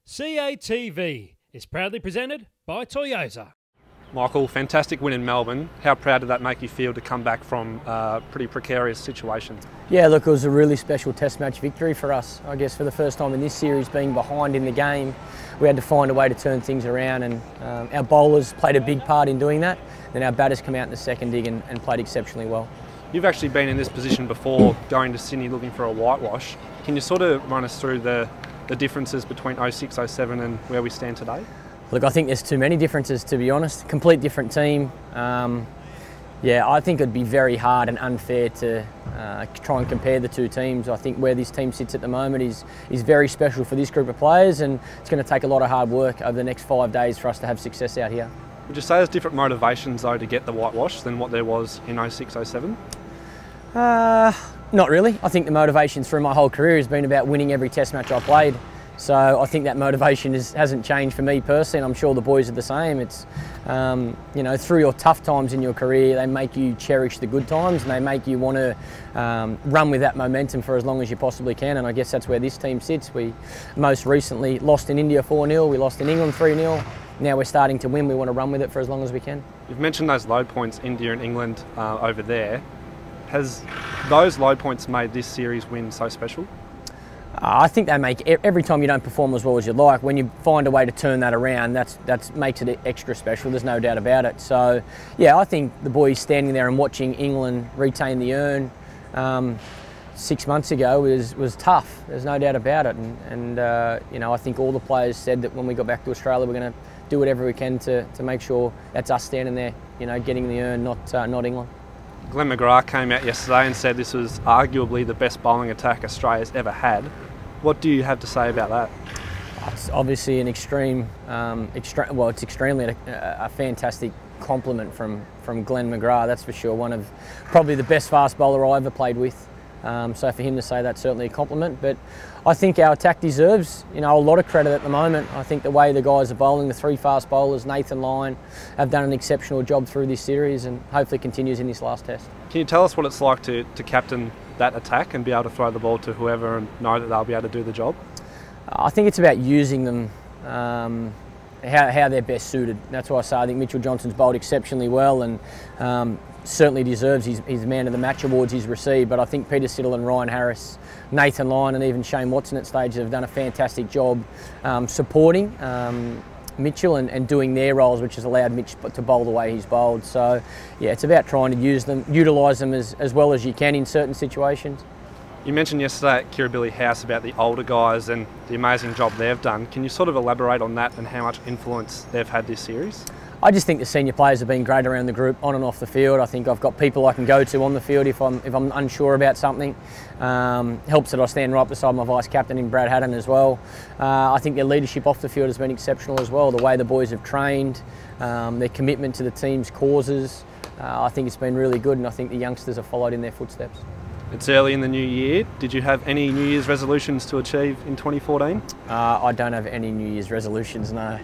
CATV is proudly presented by Toyota. Michael, fantastic win in Melbourne. How proud did that make you feel to come back from a pretty precarious situation? Yeah, look, it was a really special test match victory for us. I guess for the first time in this series, being behind in the game, we had to find a way to turn things around, and our bowlers played a big part in doing that. Then our batters come out in the second dig and played exceptionally well. You've actually been in this position before, going to Sydney looking for a whitewash. Can you sort of run us through the differences between 06, 07 and where we stand today? Look, I think there's too many differences, to be honest. Complete different team. Yeah, I think it'd be very hard and unfair to try and compare the two teams. I think where this team sits at the moment is very special for this group of players, and it's going to take a lot of hard work over the next 5 days for us to have success out here. Would you say there's different motivations though to get the whitewash than what there was in 06, 07? Not really. I think the motivation through my whole career has been about winning every test match I played. So I think that motivation hasn't changed for me personally, and I'm sure the boys are the same. It's, you know, through your tough times in your career, they make you cherish the good times, and they make you want to run with that momentum for as long as you possibly can. And I guess that's where this team sits. We most recently lost in India 4-0, we lost in England 3-0. Now we're starting to win. We want to run with it for as long as we can. You've mentioned those low points, India and England over there. Has those low points made this series win so special? I think they make, every time you don't perform as well as you'd like, when you find a way to turn that around, that makes it extra special, there's no doubt about it. So yeah, I think the boys standing there and watching England retain the urn 6 months ago was tough, there's no doubt about it. And you know, I think all the players said that when we got back to Australia, we're going to do whatever we can to make sure that's us standing there, you know, getting the urn, not England. Glenn McGrath came out yesterday and said this was arguably the best bowling attack Australia's ever had. What do you have to say about that? It's obviously an extremely a fantastic compliment from Glenn McGrath, that's for sure. One of probably the best fast bowler I ever played with. So for him to say that's certainly a compliment. But I think our attack deserves, you know, a lot of credit at the moment. I think the way the guys are bowling, the three fast bowlers, Nathan Lyon, have done an exceptional job through this series, and hopefully continues in this last test. Can you tell us what it's like to captain that attack and be able to throw the ball to whoever and know that they'll be able to do the job? I think it's about using them how they're best suited. That's why I say I think Mitchell Johnson's bowled exceptionally well, and certainly deserves his Man of the Match awards he's received. But I think Peter Siddle and Ryan Harris, Nathan Lyon and even Shane Watson at stages have done a fantastic job supporting Mitchell and doing their roles, which has allowed Mitch to bowl the way he's bowled. So yeah, it's about trying to use them, utilise them as well as you can in certain situations. You mentioned yesterday at Kirribilli House about the older guys and the amazing job they've done. Can you sort of elaborate on that and how much influence they've had this series? I just think the senior players have been great around the group, on and off the field. I think I've got people I can go to on the field if I'm unsure about something. Helps that I stand right beside my vice captain in Brad Haddon as well. I think their leadership off the field has been exceptional as well. The way the boys have trained, their commitment to the team's causes. I think it's been really good, and I think the youngsters have followed in their footsteps. It's early in the new year. Did you have any New Year's resolutions to achieve in 2014? I don't have any New Year's resolutions, no.